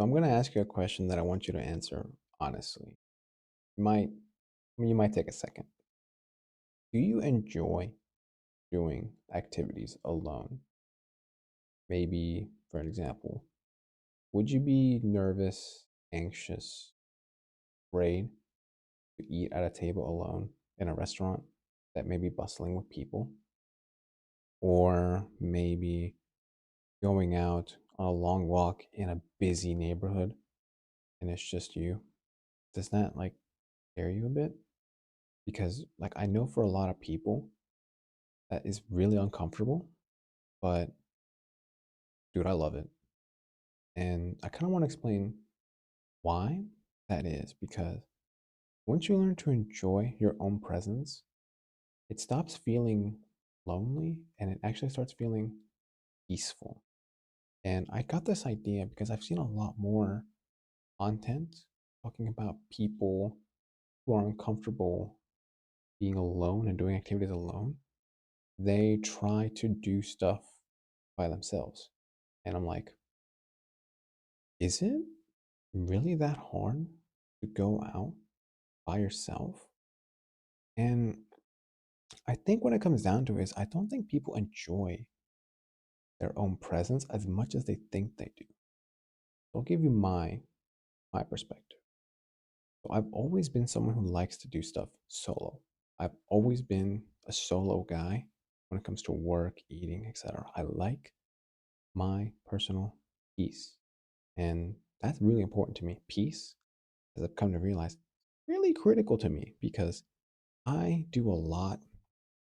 So I'm going to ask you a question that I want you to answer honestly. You might, you might take a second. Do you enjoy doing activities alone? Maybe, for example, would you be nervous, anxious, afraid to eat at a table alone in a restaurant that may be bustling with people? Or maybe going out on a long walk in a busy neighborhood and it's just you? Does that scare you a bit? Because I know for a lot of people that is really uncomfortable, but dude, I love it. And I kind of want to explain why that is because once you learn to enjoy your own presence, it stops feeling lonely and it actually starts feeling peaceful. And I got this idea because I've seen a lot more content talking about people who are uncomfortable being alone and doing activities alone. They try to do stuff by themselves. And I'm like, is it really that hard to go out by yourself? And I think when it comes down to it, is I don't think people enjoy their own presence as much as they think they do. I'll give you my perspective. So I've always been someone who likes to do stuff solo. I've always been a solo guy when it comes to work, eating, etc. I like my personal peace. And that's really important to me. Peace, as I've come to realize, really critical to me because I do a lot,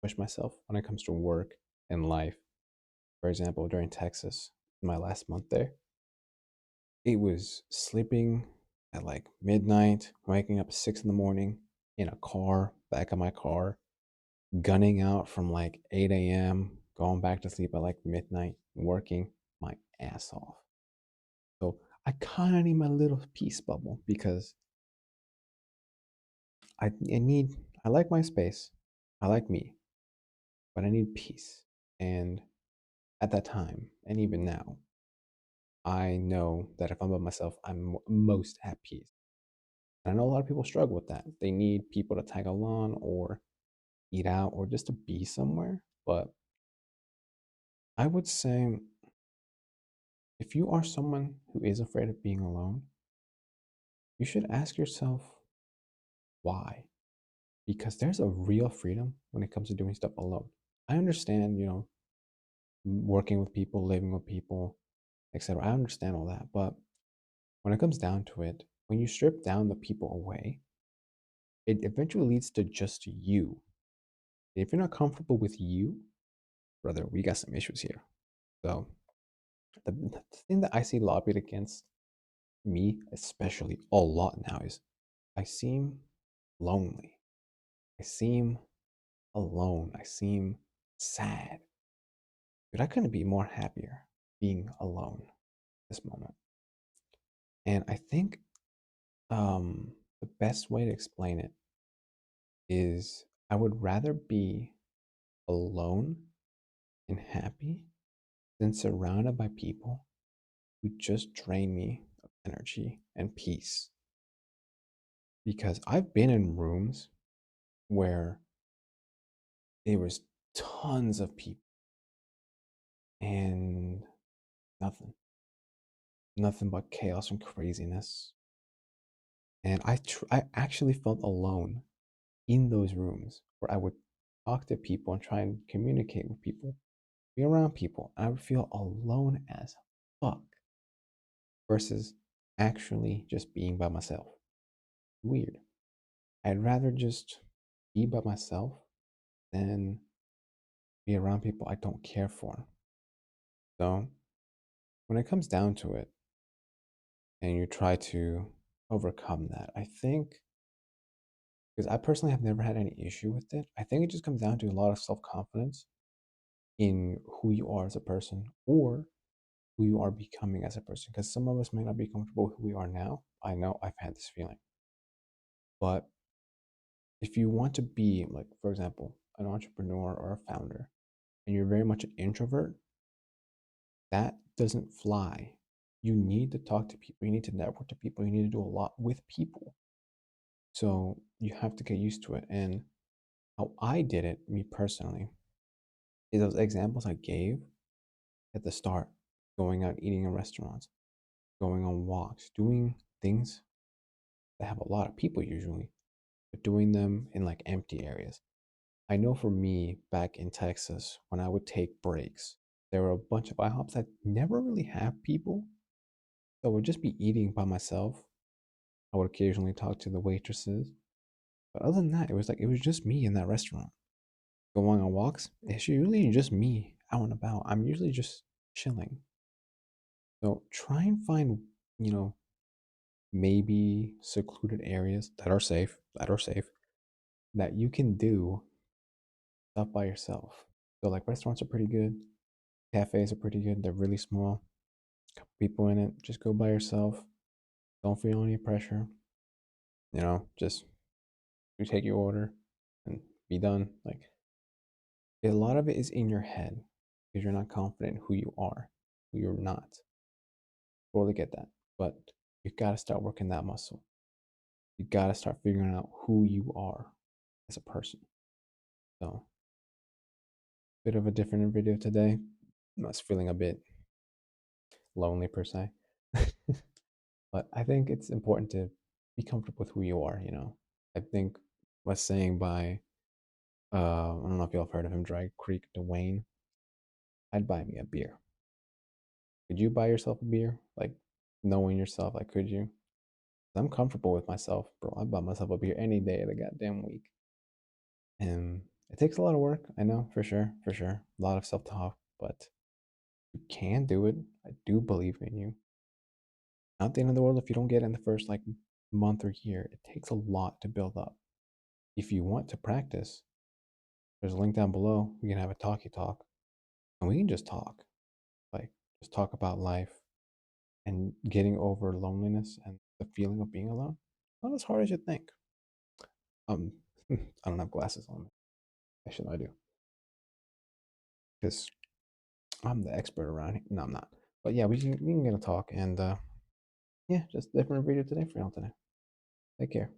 push myself when it comes to work and life. For example, during Texas, my last month there, it was sleeping at midnight, waking up 6 in the morning in a car, back of my car, gunning out from 8 a.m., going back to sleep at midnight, working my ass off. So I kind of need my little peace bubble because I need, I like my space. I like me, but I need peace. And at that time, and even now, I know that if I'm by myself, I'm most at peace. And I know a lot of people struggle with that. They need people to tag along or eat out or just to be somewhere. But I would say if you are someone who is afraid of being alone, you should ask yourself why. Because there's a real freedom when it comes to doing stuff alone. I understand, working with people, living with people, etc. I understand all that. But when it comes down to it, when you strip down the people away, it eventually leads to just you. If you're not comfortable with you, brother, we got some issues here. So the thing that I see lobbied against me, especially a lot now, is I seem lonely. I seem alone. I seem sad. But I couldn't be more happier being alone this moment. And I think the best way to explain it is I would rather be alone and happy than surrounded by people who just drain me of energy and peace. Because I've been in rooms where there was tons of people and nothing, nothing but chaos and craziness. And I actually felt alone in those rooms where I would talk to people and try and communicate with people, be around people, and I would feel alone as fuck versus actually just being by myself. Weird. I'd rather just be by myself than be around people I don't care for. So when it comes down to it and you try to overcome that, I think, because I personally have never had any issue with it, I think it just comes down to a lot of self confidence in who you are as a person or who you are becoming as a person. Because some of us may not be comfortable with who we are now. I know I've had this feeling. But if you want to be, for example, an entrepreneur or a founder, and you're very much an introvert, that doesn't fly you need to talk to people, you need to network to people, you need to do a lot with people. So you have to get used to it. And how I did it, me personally, is those examples I gave at the start, going out eating in restaurants, going on walks, doing things that have a lot of people usually, but doing them in like empty areas. I know for me back in Texas, when I would take breaks, there were a bunch of IHOPs that never really have people. So I would just be eating by myself. I would occasionally talk to the waitresses. But other than that, it was just me in that restaurant. Going on walks, it's usually just me out and about. I'm usually just chilling. So try and find, you know, maybe secluded areas that are safe, that you can do stuff by yourself. So like restaurants are pretty good, cafes are pretty good. They're really small, couple people in it. Just go by yourself. Don't feel any pressure. Just you take your order and be done. Like a lot of it is in your head because you're not confident who you are, who you're not. Totally get that. But you gotta start working that muscle. You gotta start figuring out who you are as a person. So, bit of a different video today. I was feeling a bit lonely per se. But I think it's important to be comfortable with who you are. I think was saying by I don't know if y'all have heard of him, Dry Creek Dwayne. I'd buy me a beer. Could you buy yourself a beer? Like knowing yourself, like could you? I'm comfortable with myself, bro. I buy myself a beer any day of the goddamn week. And it takes a lot of work, I know, for sure, for sure. A lot of self-talk, but you can do it. I do believe in you. Not the end of the world if you don't get it in the first like month or year. It takes a lot to build up. If you want to practice, there's a link down below. We can have a talkie talk and we can just talk. Like just talk about life and getting over loneliness and the feeling of being alone. Not as hard as you think. Um I don't have glasses on me. Actually I do. Because I'm the expert around here. No, I'm not. But yeah, we can get a talk and yeah, just different video today for y'all today. Take care.